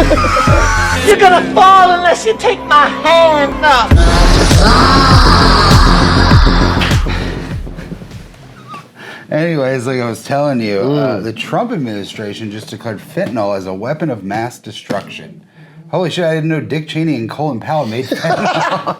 You're gonna fall unless you take my hand up. Anyways, like I was telling you, the Trump administration just declared fentanyl as a weapon of mass destruction. Holy shit, I didn't know Dick Cheney and Colin Powell made fentanyl.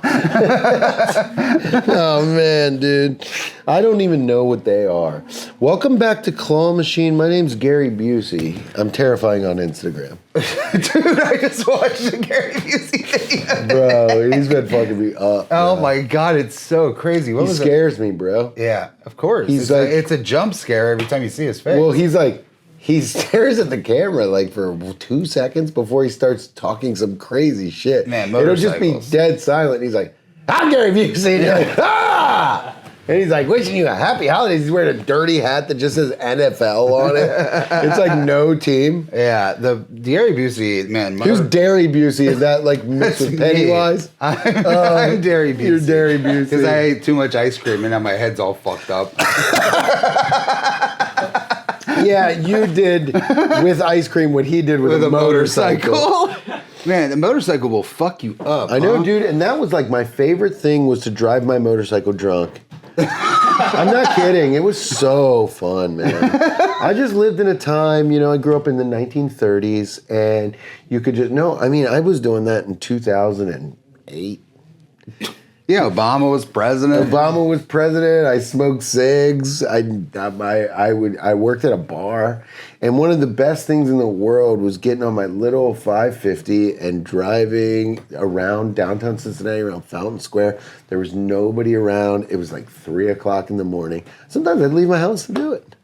Oh, man, dude. I don't even know what they are. Welcome back to Claw Machine. My name's Gary Busey. I'm terrifying on Instagram. Dude, I just watched a Gary Busey video. Bro, he's been fucking me up. Oh, my God, it's so crazy. What He was scares me, bro. Yeah, of course. He's It's a jump scare every time you see his face. Well, he stares at the camera like for 2 seconds before he starts talking some crazy shit. Man, it'll just be dead silent. He's like, "I'm Gary Busey." And you're like, "Ah!" And he's like, "Wishing you a happy holidays." He's wearing a dirty hat that just says NFL on it. It's like no team. Yeah, the Gary Busey, man. Who's Dairy Busey? Is that like mixed with Pennywise? I'm Dairy Busey. You're Dairy Busey. Because I ate too much ice cream and now my head's all fucked up. Yeah, you did with ice cream what he did with a motorcycle. Man, the motorcycle will fuck you up. I know, dude, and that was like my favorite thing was to drive my motorcycle drunk. I'm not kidding. It was so fun, man. I just lived in a time, I grew up in the 1930s, and you could just, I was doing that in 2008. Yeah, Obama was president. I smoked cigs. I worked at a bar, and one of the best things in the world was getting on my little 550 and driving around downtown Cincinnati, around Fountain Square. There was nobody around. It was like 3 o'clock in the morning. Sometimes I'd leave my house to do it.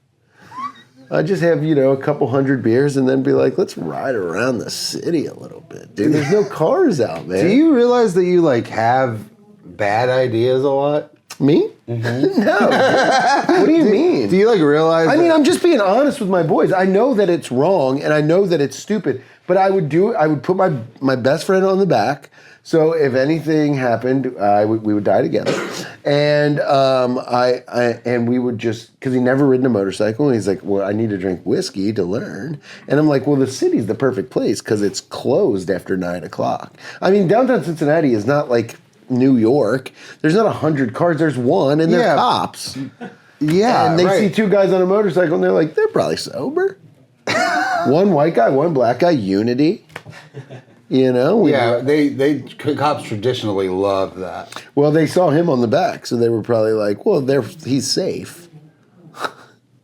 I'd just have, a couple hundred beers and then be like, let's ride around the city a little bit. Dude, there's no cars out, man. Do you realize that you have bad ideas a lot? Me? Mm-hmm. No. What do you mean? Do you realize? I'm just being honest with my boys. I know that it's wrong and I know that it's stupid, but I would put my best friend on the back. So if anything happened, we would die together, and and we would just, because he never ridden a motorcycle, and he's like, well, I need to drink whiskey to learn, and I'm like, well, the city's the perfect place because it's closed after 9 o'clock. Downtown Cincinnati is not like New York. There's not 100 cars. There's one, and they're cops. Yeah, and they see two guys on a motorcycle, and they're like, they're probably sober. One white guy, one black guy, unity. They cops traditionally love that. Well, they saw him on the back, so they were probably like, well, he's safe.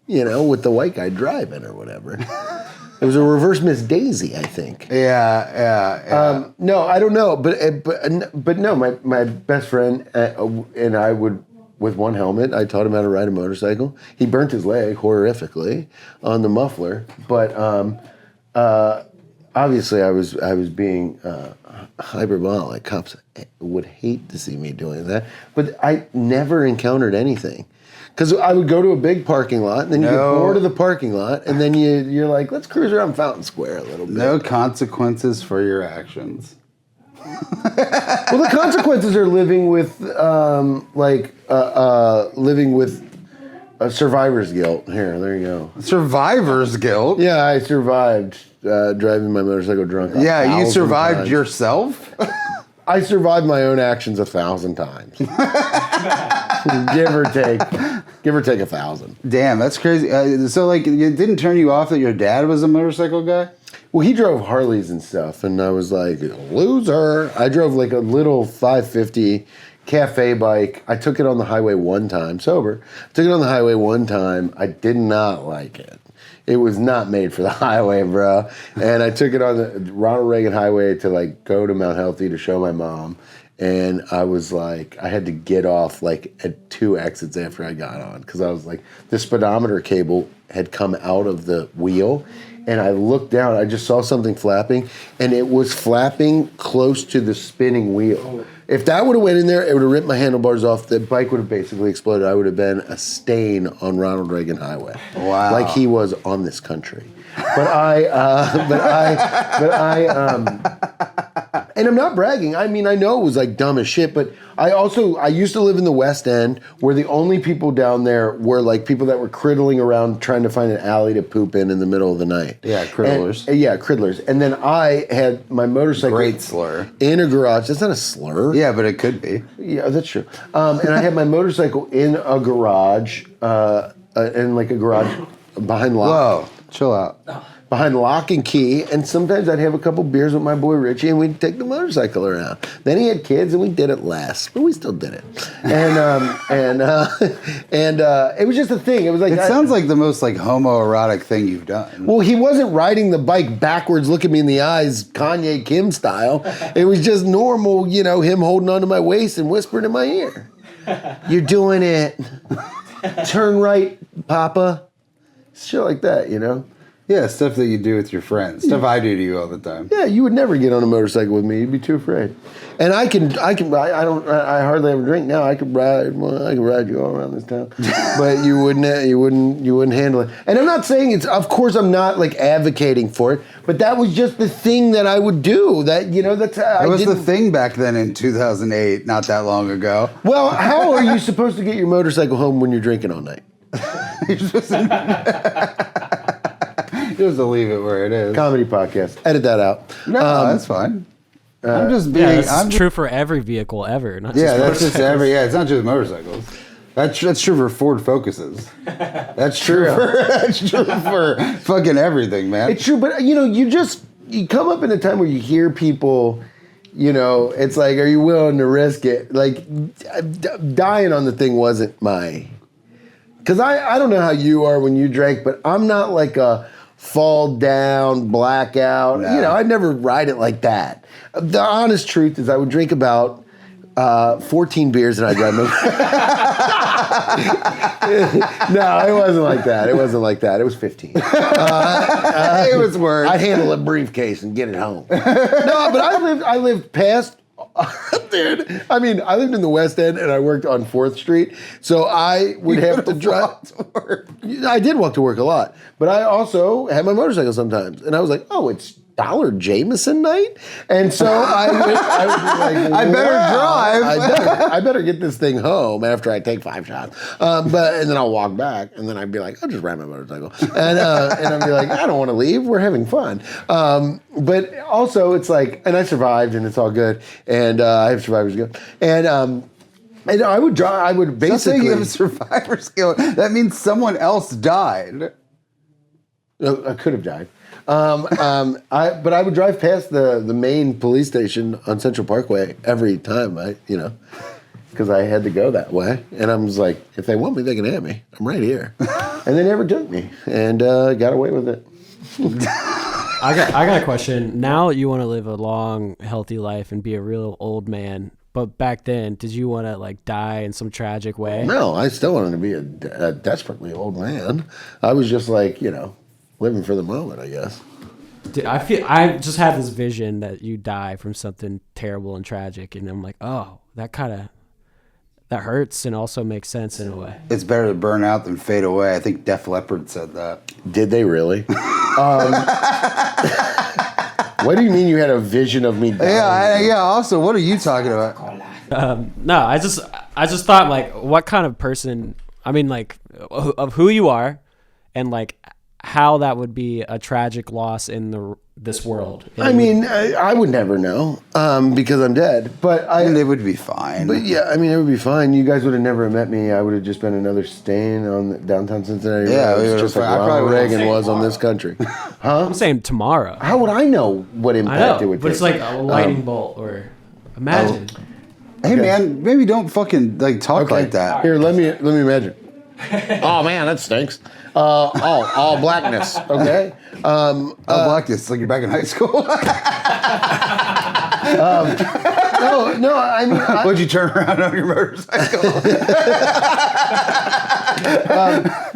With the white guy driving or whatever. It was a reverse Miss Daisy, I think. Yeah. No, I don't know, but no, my best friend and I would, with one helmet, I taught him how to ride a motorcycle. He burnt his leg horrifically on the muffler, but obviously I was being hyperbolic. Cops would hate to see me doing that, but I never encountered anything. Because I would go to a big parking lot, and then you get bored of the parking lot, and then you're like, let's cruise around Fountain Square a little bit. No consequences for your actions. Well, the consequences are living with, survivor's guilt. There you go. Survivor's guilt? Yeah, I survived driving my motorcycle drunk. Yeah, you survived yourself? I survived my own actions 1,000 times. Give or take 1,000. Damn, that's crazy. So, it didn't turn you off that your dad was a motorcycle guy? Well, he drove Harleys and stuff, and I was like, loser. I drove a little 550 cafe bike. I took it on the highway one time, sober. I took it on the highway one time. I did not like it. It was not made for the highway, bro. And I took it on the Ronald Reagan Highway to go to Mount Healthy to show my mom. And I was like, I had to get off at 2 exits after I got on because I was like, the speedometer cable had come out of the wheel. And I looked down, I just saw something flapping, and it was flapping close to the spinning wheel. If that would have went in there, it would have ripped my handlebars off. The bike would have basically exploded. I would have been a stain on Ronald Reagan Highway. Wow. Like he was on this And I'm not bragging. I mean, I know it was like dumb as shit, but I used to live in the West End where the only people down there were like people that were criddling around trying to find an alley to poop in the middle of the night. Yeah, criddlers. Criddlers. And then I had my motorcycle. Great slur. In a garage. That's not a slur. Yeah, but it could be. Yeah, that's true. And I had my motorcycle in a garage, in like a garage behind lock. Whoa, chill out. Behind lock and key, and sometimes I'd have a couple beers with my boy Richie, and we'd take the motorcycle around. Then he had kids, and we did it less, but we still did it. And it was just a thing. It was like It sounds like the most like homoerotic thing you've done. well, he wasn't riding the bike backwards, looking me in the eyes, Kanye Kim style. It was just normal, him holding onto my waist and whispering in my ear, "You're doing it. Turn right, Papa." Shit like that, Yeah, stuff that you do with your friends. Stuff I do to you all the time. Yeah, you would never get on a motorcycle with me. You'd be too afraid. And I hardly ever drink now. I could ride you all around this town, but you wouldn't handle it. And I'm not saying of course I'm not like advocating for it, but that was just the thing that I would do. That It was the thing back then in 2008, not that long ago. Well, how are you supposed to get your motorcycle home when you're drinking all night? Just to leave it where it is. Comedy podcast. Edit that out. No, that's fine. I'm just being. That's true for every vehicle ever. Not just That's just every. Yeah, it's not just motorcycles. That's true for Ford Focuses. That's true. That's true for fucking everything, man. It's true, but you come up in a time where you hear people. It's like, are you willing to risk it? Like, dying on the thing wasn't my. Because I don't know how you are when you drank, but I'm not like a fall down, blackout. No. I'd never ride it like that. The honest truth is I would drink about 14 beers and I'd drive my... No, it wasn't like that. It was 15. It was worse. I'd handle a briefcase and get it home. No, but I lived past... Dude, I lived in the West End and I worked on 4th Street, so I would have to drive to work. I did walk to work a lot, but I also had my motorcycle sometimes, and I was like, "Oh, it's Dollar Jameson night," and so I would be like, I better drive. I better get this thing home after I take 5 shots, and then I'll walk back, and then I'd be like, "I'll just ride my motorcycle," and I'd be like, "I don't want to leave. We're having fun." But also, it's like, and I survived, and it's all good, and I have survivor's guilt, and I would drive. I would basically. Just saying you have survivor's guilt. That means someone else died. I could have died. But I would drive past the main police station on Central Parkway every time, because I had to go that way. And I was like, if they want me, they can have me. I'm right here. And they never took me, and got away with it. I got a question. Now you want to live a long, healthy life and be a real old man. But back then, did you want to like die in some tragic way? No, I still wanted to be a desperately old man. I was just like, living for the moment, I guess. Dude, I just have this vision that you die from something terrible and tragic, and I'm like, oh, that hurts and also makes sense in a way. It's better to burn out than fade away. I think Def Leppard said that. Did they really? What do you mean you had a vision of me dying? Yeah. Also, what are you talking about? No, I just thought like, what kind of person? Like of who you are, and like how that would be a tragic loss in this world. I would never know because I'm dead. But it would be fine. But yeah, it would be fine. You guys would have never met me. I would have just been another stain on the downtown Cincinnati. Yeah, it's just like Ronald Reagan was on this country. Huh? I'm saying tomorrow. How would I know what impact it would take? But it's like a lightning bolt, or imagine. Hey man, maybe don't fucking talk like that. Here, let me imagine. Oh man, that stinks. All blackness. Okay. All blackness, like you're back in high school. No. Would you turn around on your motorcycle?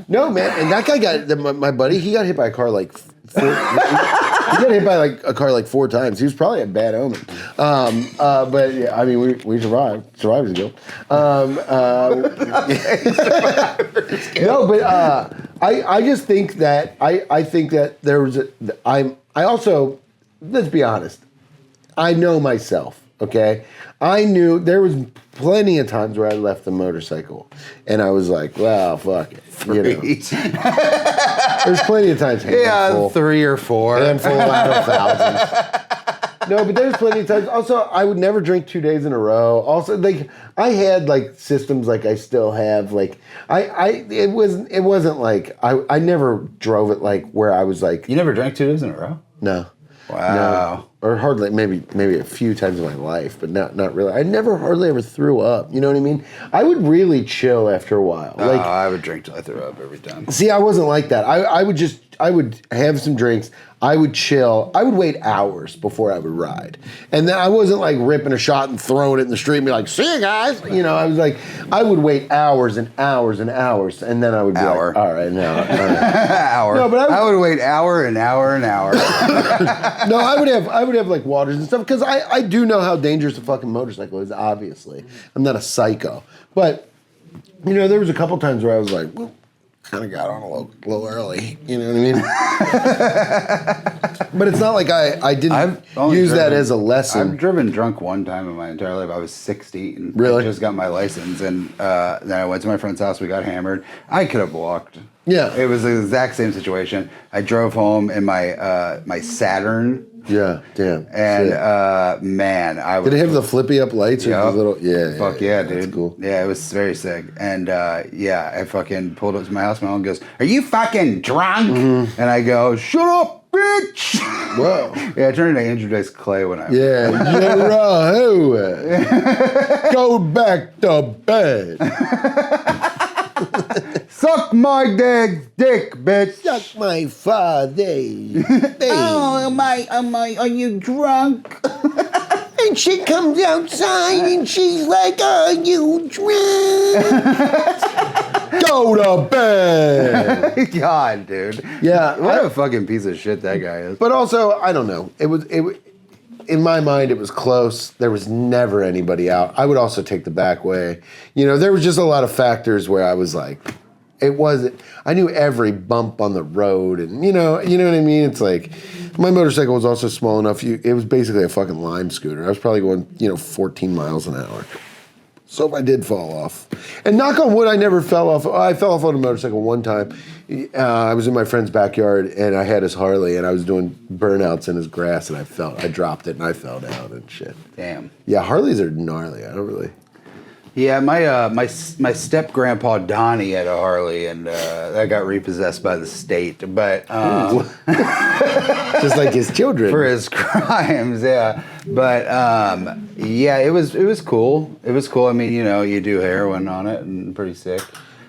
No, man. And that guy my buddy. He got hit by a car like. He got hit by a car like 4 times. He was probably a bad omen. But yeah, we survived. Survivor's guilt. No, but I just think that I think that there was I also, let's be honest. I know myself. Okay, I knew there was plenty of times where I left the motorcycle, and I was like, "Well, fuck it." You know. There's plenty of times. Yeah, 3 or 4. Handful out of thousands. No, but there's plenty of times. Also, I would never drink 2 days in a row. Also, like I had like systems like I still have. Like it wasn't like I never drove it like where I was like. You never drank 2 days in a row? No. Wow. No. Or hardly, maybe a few times in my life, but not really. I never hardly ever threw up. You know what I mean? I would really chill after a while. Like I would drink till I threw up every time. See, I wasn't like that. I would have some drinks. I would chill. I would wait hours before I would ride. And then I wasn't like ripping a shot and throwing it in the street and be like, see you guys. You know, I was like, I would wait hours and hours and hours. And then I would be like, all right, now. All right. Hour. No, but I would wait hour and hour and hour. No, I would have like waters and stuff because I do know how dangerous a fucking motorcycle is, obviously. I'm not a psycho. But, you know, there was a couple times where I was like, well, kind of got on a little early. You know what I mean? But it's not like I didn't use that as a lesson. I've driven drunk one time in my entire life. I was 60 and Really? I just got my license. And then I went to my friend's house. We got hammered. I could have walked. Yeah. It was the exact same situation. I drove home in my my Saturn. Yeah, damn. And Shit. man, I was. Did it have the flippy up lights or the little? Yeah. Fuck yeah, dude. That's cool. Yeah, it was very sick. And yeah, I fucking pulled up to my house. My mom goes, "Are you fucking drunk?" Mm-hmm. And I go, "Shut up, bitch." Whoa. Yeah, I turned into Andrew Dice Clay when I. Yeah, yeah, go back to bed. Suck my dad's dick, bitch. Suck my father. Oh, are you drunk? And she comes outside and she's like, are you drunk? Go to bed. God, dude. Yeah. What a fucking piece of shit that guy is. But also, I don't know. It was in my mind, it was close. There was never anybody out. I would also take the back way. You know, there was just a lot of factors where I was like, it wasn't. I knew every bump on the road, and you know what I mean. It's like my motorcycle was also small enough. It was basically a fucking Lime scooter. I was probably going 14 miles an hour. So if I did fall off, and knock on wood, I never fell off. I fell off on a motorcycle one time. I was in my friend's backyard, and I had his Harley, and I was doing burnouts in his grass, and I dropped it, and I fell down and shit. Damn. Yeah, Harleys are gnarly. I don't really. Yeah, my step grandpa Donnie had a Harley, and that got repossessed by the state. But just like his children for his crimes, yeah. But yeah, it was cool. It was cool. I mean, you do heroin on it, and pretty sick.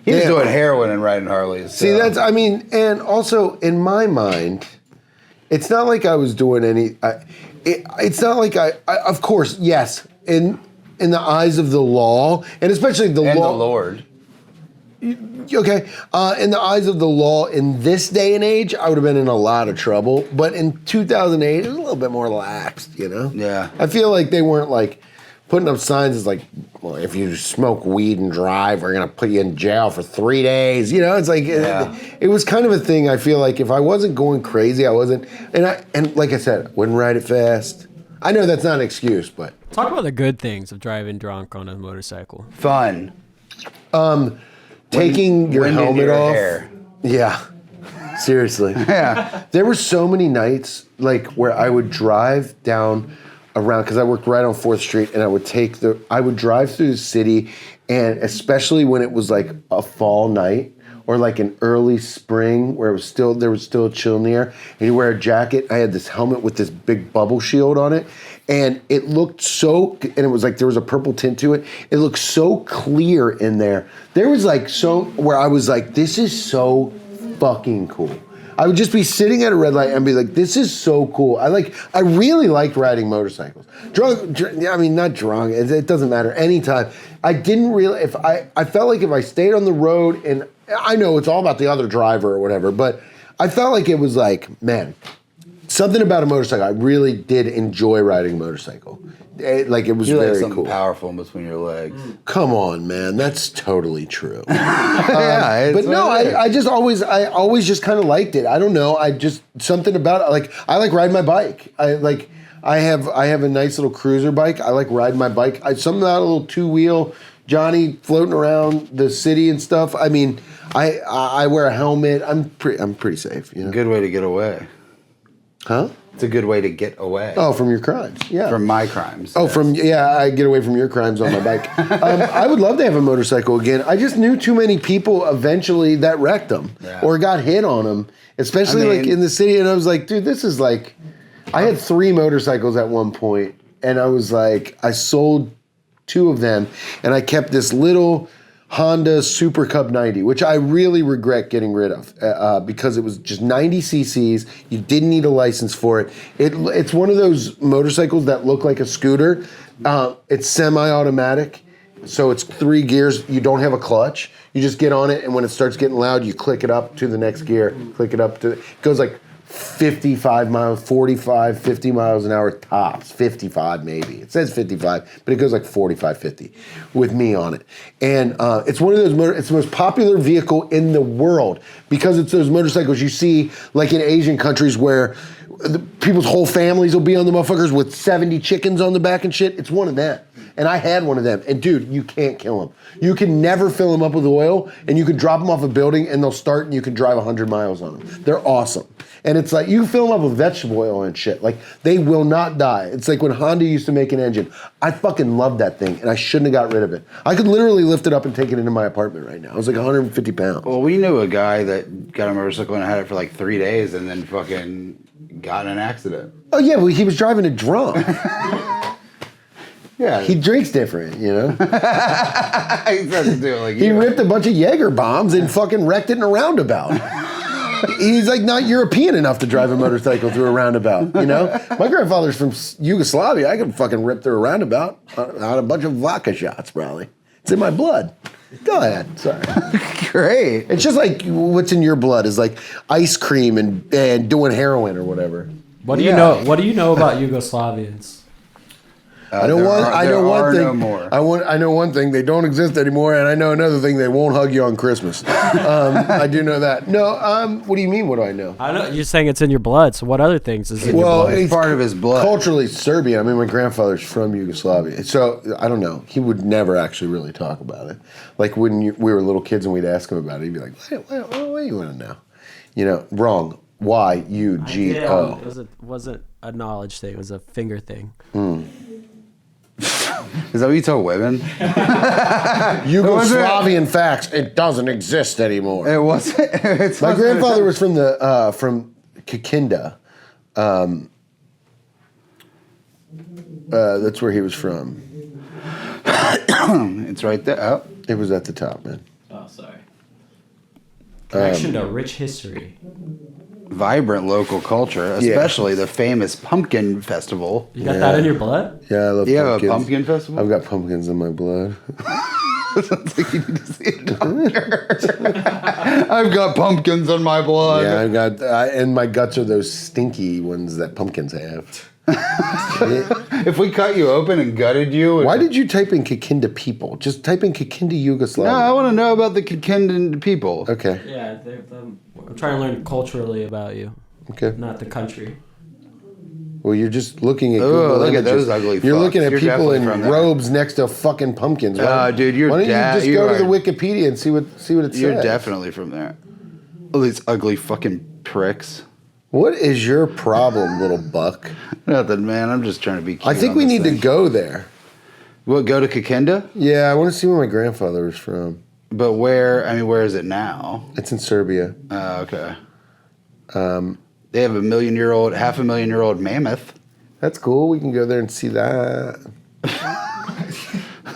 He was doing heroin and riding Harleys. So. See, and also in my mind, it's not like I was doing any. It's not like I. Of course, yes, in the eyes of the law, and especially the and law. the Lord. Okay, in the eyes of the law, in this day and age, I would have been in a lot of trouble. But in 2008, it was a little bit more laxed, Yeah. I feel like they weren't like putting up signs as like, well, if you smoke weed and drive, we're gonna put you in jail for 3 days. It's like it was kind of a thing. I feel like if I wasn't going crazy, I wasn't, and like I said, wouldn't ride it fast. I know that's not an excuse, but talk about the good things of driving drunk on a motorcycle. Fun. Taking your wind in helmet your off. hair. Yeah. Seriously. Yeah. There were so many nights like where I would drive down around, because I worked right on 4th Street, and I would drive through the city, and especially when it was like a fall night or like an early spring where there was still a chill in the air, and you wear a jacket. I had this helmet with this big bubble shield on it, and it looked and it was like there was a purple tint to it. It looked so clear in there. There was like where I was like, this is so fucking cool. I would just be sitting at a red light and be like, this is so cool. I really liked riding motorcycles. Not drunk. It doesn't matter. Anytime. I didn't really, I felt like if I stayed on the road, and I know it's all about the other driver or whatever, but I felt like it was like, man, something about a motorcycle. I really did enjoy riding a motorcycle. It was You very something cool. powerful in between your legs. Come on, man. That's totally true. Yeah, but no, I always just kind of liked it. I don't know. Something about it. Like, I like riding my bike. I have a nice little cruiser bike. I like riding my bike. Something about a little 2-wheel Johnny floating around the city and stuff. I mean, I wear a helmet. I'm pretty safe. You know? Good way to get away. Huh? It's a good way to get away. Oh, from your crimes. Yeah. From my crimes. Oh, yes. I get away from your crimes on my bike. I would love to have a motorcycle again. I just knew too many people eventually that wrecked them or got hit on them, especially like in the city. And I was like, dude, this is like, I had 3 motorcycles at one point, and I was like, I sold 2 of them, and I kept this little Honda Super Cub 90, which I really regret getting rid of because it was just 90 cc's. You didn't need a license for it. It's one of those motorcycles that look like a scooter. It's semi-automatic, so it's 3 gears. You don't have a clutch. You just get on it, and when it starts getting loud, you click it up to the next gear, click it up to, it goes like 55 miles, 45, 50 miles an hour tops, 55 maybe. It says 55, but it goes like 45, 50 with me on it. And it's one of those, it's the most popular vehicle in the world because it's those motorcycles you see like in Asian countries where people's whole families will be on the motherfuckers with 70 chickens on the back and shit. It's one of them. And I had one of them. And dude, you can't kill them. You can never fill them up with oil, and you can drop them off a building and they'll start and you can drive 100 miles on them. They're awesome. And it's like, you can fill them up with vegetable oil and shit. Like, they will not die. It's like when Honda used to make an engine. I fucking loved that thing, and I shouldn't have got rid of it. I could literally lift it up and take it into my apartment right now. It was like 150 pounds. Well, we knew a guy that got a motorcycle and had it for like 3 days and then fucking got in an accident. Oh, yeah, well, he was driving it drunk. Yeah. He drinks different, you know? He doesn't do it like He you. ripped a bunch of Jaeger bombs and fucking wrecked it in a roundabout. He's like not European enough to drive a motorcycle through a roundabout, you know? My grandfather's from Yugoslavia. I could fucking rip through a roundabout on a bunch of vodka shots, probably. It's in my blood. Go ahead. Sorry. Great. It's just like what's in your blood is like ice cream and doing heroin or whatever. What do you know? What do you know about Yugoslavians? I know no more. I know one thing. They don't exist anymore, and I know another thing. They won't hug you on Christmas. I do know that. No. What do you mean? What do I know? I know you're saying it's in your blood. So what other things is in your Well, blood? It's part of his blood. Culturally, Serbian. I mean, my grandfather's from Yugoslavia, so I don't know. He would never actually really talk about it. Like when we were little kids and we'd ask him about it, he'd be like, "What do you want to know?" You know, wrong. Y-U-G-O. It wasn't a knowledge thing. It was a finger thing. Is that what you tell women? Yugoslavian facts. It doesn't exist anymore. It wasn't. My grandfather was from Kikinda. That's where he was from. It's right there. Oh. It was at the top, man. Oh, sorry. Connection to rich history. Vibrant local culture, especially the famous pumpkin festival. You got that in your blood? Yeah, I love You pumpkins. have a pumpkin festival? I've got pumpkins in my blood. Sounds like you need to see a doctor. I've got pumpkins in my blood. Yeah, I've got, and my guts are those stinky ones that pumpkins have. If we cut you open and gutted you... Why did you type in Kikinda people? Just type in Kikinda Yugoslavia. No, I want to know about the Kikinda people. Okay. Yeah, I'm trying to learn culturally about you, Okay. not the country. Well, you're just looking at Oh, Google look at images. those ugly You're fucks. looking at You're people in definitely from there. robes next to fucking pumpkins. Oh, dude, you're Why don't you just you go to are- the Wikipedia and see what it says? You're definitely from there. All these ugly fucking pricks. What is your problem, little buck? Nothing, man. I'm just trying to be cute. I think on we this need thing. to go there. What, go to Kikinda? Yeah, I want to see where my grandfather was from. But where is it now? It's in Serbia. Oh, okay. They have half a million year old mammoth. That's cool. We can go there and see that.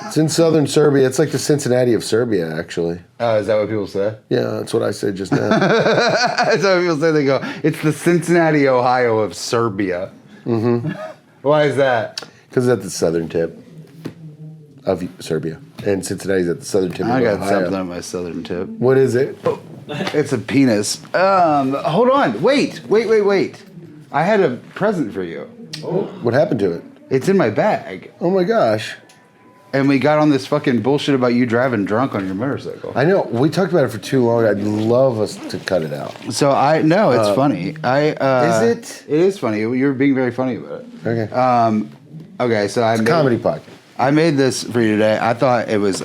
It's in southern Serbia. It's like the Cincinnati of Serbia, actually. Oh, is that what people say? Yeah, that's what I said just now. That's what people say. They go, it's the Cincinnati, Ohio of Serbia. Mm-hmm. Why is that? Because it's at the southern tip of Serbia. And Cincinnati's at the southern tip I of got Ohio. something on my southern tip. What is it? It's a penis. Hold on. Wait. I had a present for you. What happened to it? It's in my bag. Oh my gosh. And we got on this fucking bullshit about you driving drunk on your motorcycle. I know. We talked about it for too long. I'd love us to cut it out. So it's funny. Is it? It is funny. You're being very funny about it. Okay. Okay, so It's a comedy podcast. I made this for you today. I thought it was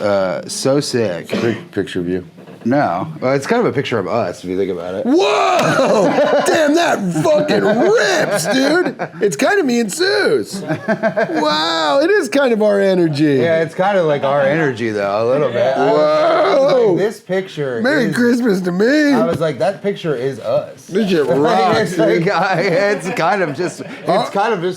so sick. Picture of you. No. Well, it's kind of a picture of us, if you think about it. Whoa! Damn, that fucking rips, dude. It's kind of me and Sue's. Wow, it is kind of our energy. Yeah, it's kind of like our energy, though, a little bit. Whoa! This picture Merry Christmas to me. I was like, that picture is us. This shit rocks, It's dude. it's kind of just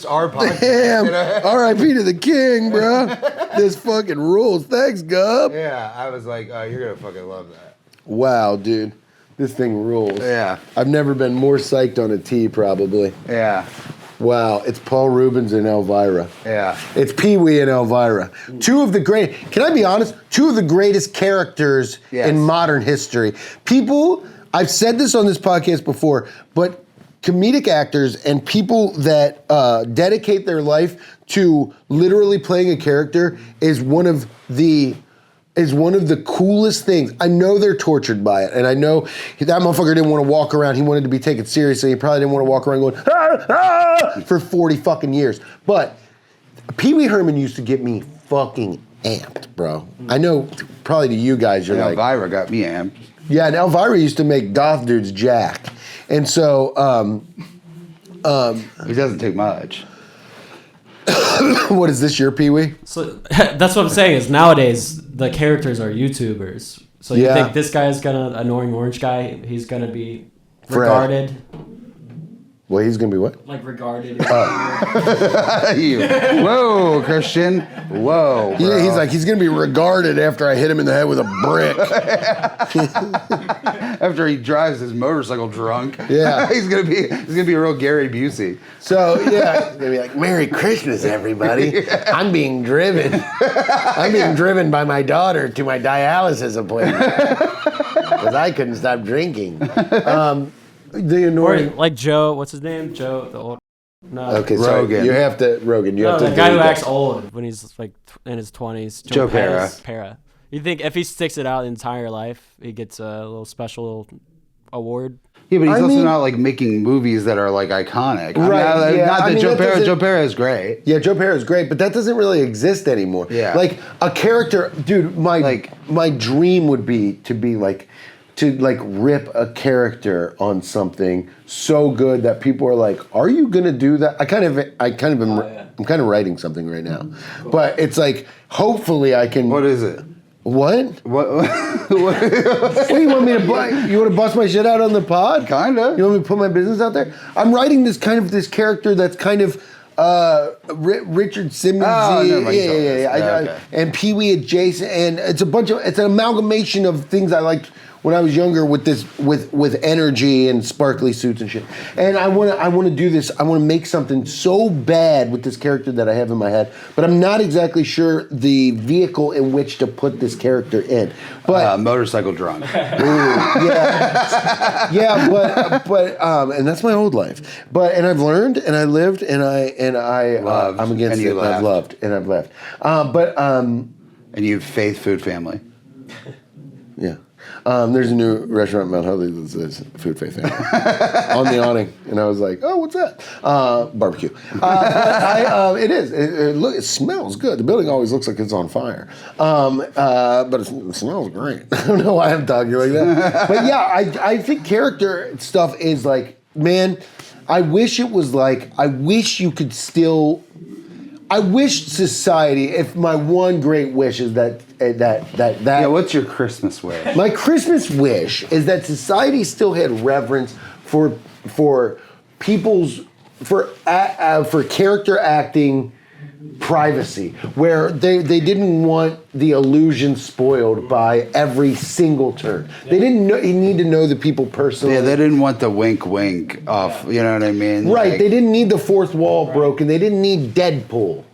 our podcast. Damn. You know? R.I.P. to the king, bro. This fucking rules. Thanks, Gub. Yeah, I was like, oh, you're gonna fucking love that. Wow, dude. This thing rules. Yeah. I've never been more psyched on a tee, probably. Yeah. Wow. It's Paul Rubens and Elvira. Yeah. It's Pee Wee and Elvira. Two of the great, can I be honest? Two of the greatest characters in modern history. People, I've said this on this podcast before, but comedic actors and people that dedicate their life to literally playing a character is one of the coolest things. I know they're tortured by it, and I know that motherfucker didn't want to walk around. He wanted to be taken seriously. He probably didn't want to walk around going, for 40 fucking years. But Pee Wee Herman used to get me fucking amped, bro. I know probably to you guys, you're like... Elvira got me amped. Yeah, and Elvira used to make goth dudes jack. And so... it doesn't take much. What is this, your Pee Wee? So that's what I'm saying is nowadays the characters are YouTubers. So you think this guy is gonna annoying orange guy? He's gonna be regarded. Well, he's gonna be what? Like regarded. Whoa, Christian. Whoa. Bro. He's like, he's gonna be regarded after I hit him in the head with a brick. After he drives his motorcycle drunk. Yeah. he's gonna be a real Gary Busey. So yeah, he's gonna be like, Merry Christmas, everybody. I'm being driven. I'm being driven by my daughter to my dialysis appointment because I couldn't stop drinking. The Or annoying. like Joe, what's his name? Joe, the old. No. Okay, sorry. Rogan. You have to Rogan. You have to. The guy who delete that. acts old when he's like in his 20s. Joe Pera. Pera. You think if he sticks it out the entire life, he gets a little special award? Yeah, but he's also not like making movies that are like iconic. Right. Joe Pera is great. Yeah, Joe Pera is great, but that doesn't really exist anymore. Yeah. Like a character, dude. My dream would be to rip a character on something so good that people are like, "Are you gonna do that?" I'm kind of writing something right now, but it's like, hopefully, I can. What is it? What? What? What do you want me to? You want to bust my shit out on the pod? Kinda. You want me to put my business out there? I'm writing this character that's kind of. Richard Simmons, never mind. yeah. And Pee Wee adjacent, and it's an amalgamation of things I liked when I was younger with energy and sparkly suits and shit. And I want to do this. I want to make something so bad with this character that I have in my head, but I'm not exactly sure the vehicle in which to put this character in. But motorcycle drunk. And that's my old life. And I've learned, and I lived, and I'm against it. And I've loved, and I've left. And you have faith food family. Yeah. There's a new restaurant in Mount Holly that says Food Faith Family on the awning, and I was like, "Oh, what's that?" Barbecue. It is. It smells good. The building always looks like it's on fire, but it smells great. I don't know why I'm talking like that, but yeah, I think character stuff is like, man, I wish it was like, I wish you could still. I wish society, if my one great wish is that. Yeah, what's your Christmas wish? My Christmas wish is that society still had reverence for people's for character acting privacy, where they didn't want the illusion spoiled by every single turn. They didn't need to know the people personally. Yeah, they didn't want the wink off. You know what I mean? Right. They didn't need the fourth wall broken. They didn't need Deadpool.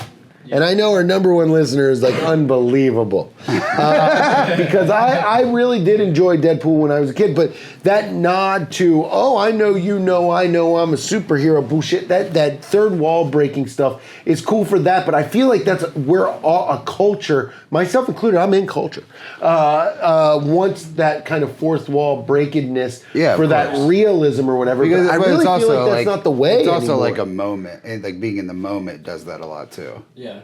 And I know our number one listener is like unbelievable. Because I really did enjoy Deadpool when I was a kid, but that nod to, oh, I know you know I'm a superhero bullshit, that third wall breaking stuff is cool for that, but I feel like we're all a culture, myself included, I'm in culture, wants that kind of fourth wall breakedness for that realism or whatever. Because I really feel like that's not the way It's also anymore. like a moment, and like being in the moment does that a lot too. Yeah.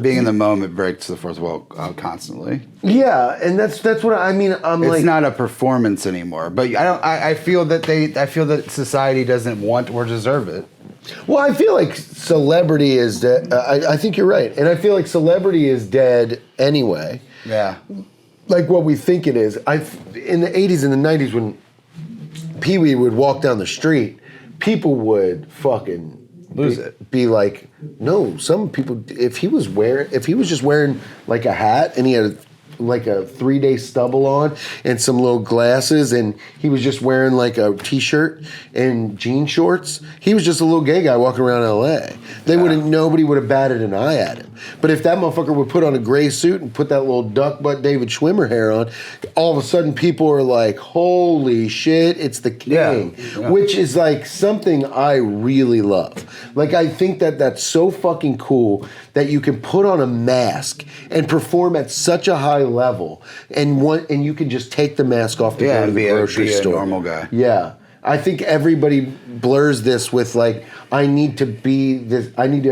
Being in the moment breaks the fourth wall constantly. Yeah, and that's what I mean. It's not a performance anymore, but I feel that society doesn't want or deserve it. Well, I feel like celebrity is dead. I think you're right, and I feel like celebrity is dead anyway. Yeah. Like what we think it is. In the 80s and the 90s when Pee Wee would walk down the street, people would fucking lose it. Be like, no, some people, if he was just wearing like a hat and he had like a 3-day stubble on and some little glasses and he was just wearing like a t-shirt and jean shorts, he was just a little gay guy walking around LA. Nobody would have batted an eye at him. But if that motherfucker would put on a gray suit and put that little duck butt David Schwimmer hair on, all of a sudden people are like, holy shit, it's the king. Yeah. Which is like something I really love. Like I think that's so fucking cool that you can put on a mask and perform at such a high level and you can just take the mask off to go to the grocery store. A normal guy. Yeah. I think everybody blurs this with like, I need to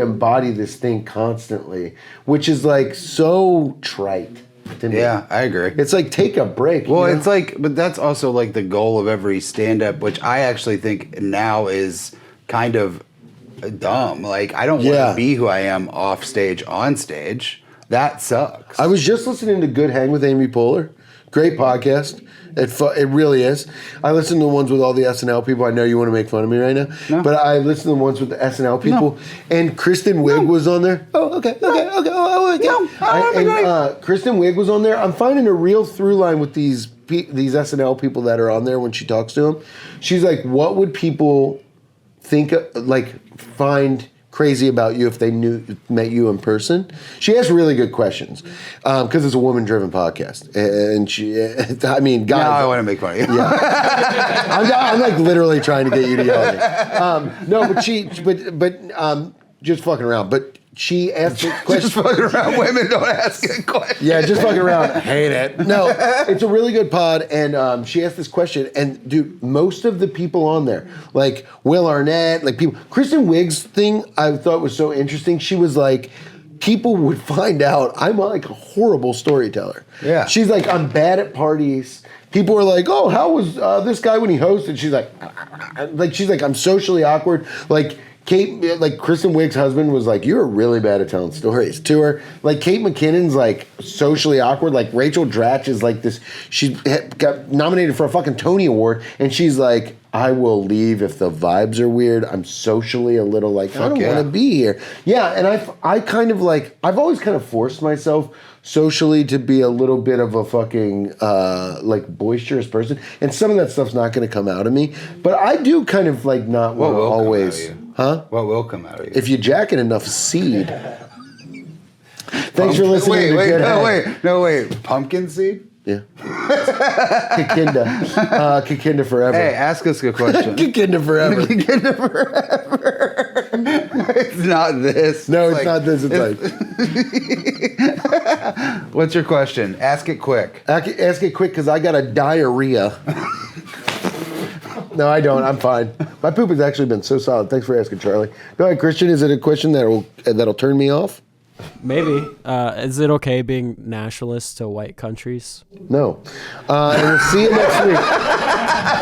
embody this thing constantly, which is like so trite to me. Yeah, I agree. It's like, take a break. Well, it's like, but that's also like the goal of every stand-up, which I actually think now is kind of dumb. Like, I don't want to be who I am off stage, on stage. That sucks. I was just listening to Good Hang with Amy Poehler. Great podcast. It really is. I listen to the ones with all the SNL people. I know you want to make fun of me right now, but I listen to the ones with the SNL people. And Kristen Wiig was on there. Oh, okay. Kristen Wiig was on there. I'm finding a real through line with these SNL people that are on there when she talks to them. She's like, what would people think, find crazy about you if they met you in person? She asks really good questions because it's a woman-driven podcast, and guys. No, I want to make fun of you. Yeah, I'm like literally trying to get you to yell at me. No, but just fucking around. But she asked a question. Just fucking around. Women don't ask a question. Yeah, just fucking around. I hate it. No, it's a really good pod, and she asked this question, and dude, most of the people on there, like Will Arnett, like people, Kristen Wiig's thing, I thought was so interesting. She was like, people would find out I'm like a horrible storyteller. Yeah. She's like, I'm bad at parties. People were like, oh, how was this guy when he hosted? She's like, I'm socially awkward. Like, Kristen Wiig's husband was like, you're really bad at telling stories to her. Like, Kate McKinnon's like socially awkward. Like, Rachel Dratch is like this. She got nominated for a fucking Tony Award, and she's like, I will leave if the vibes are weird. I'm socially a little like, I don't want to be here. Yeah, and I kind of like, I've always kind of forced myself socially to be a little bit of a fucking boisterous person, and some of that stuff's not going to come out of me. But I do kind of like not want to always. Huh? What will come out of you? If you jack in enough seed. Thanks for listening. Wait. Pumpkin seed? Yeah. Kikinda. Kikinda forever. Hey, ask us a question. Kikinda forever. Kikinda forever. It's not this. No, it's not this. It's like. What's your question? Ask it quick. Ask it quick because I got a diarrhea. No, I don't. I'm fine. My poop has actually been so solid. Thanks for asking, Charlie. Go ahead, Christian. Is it a question that'll turn me off? Maybe. Is it okay being nationalist to white countries? No. And we'll see you next week.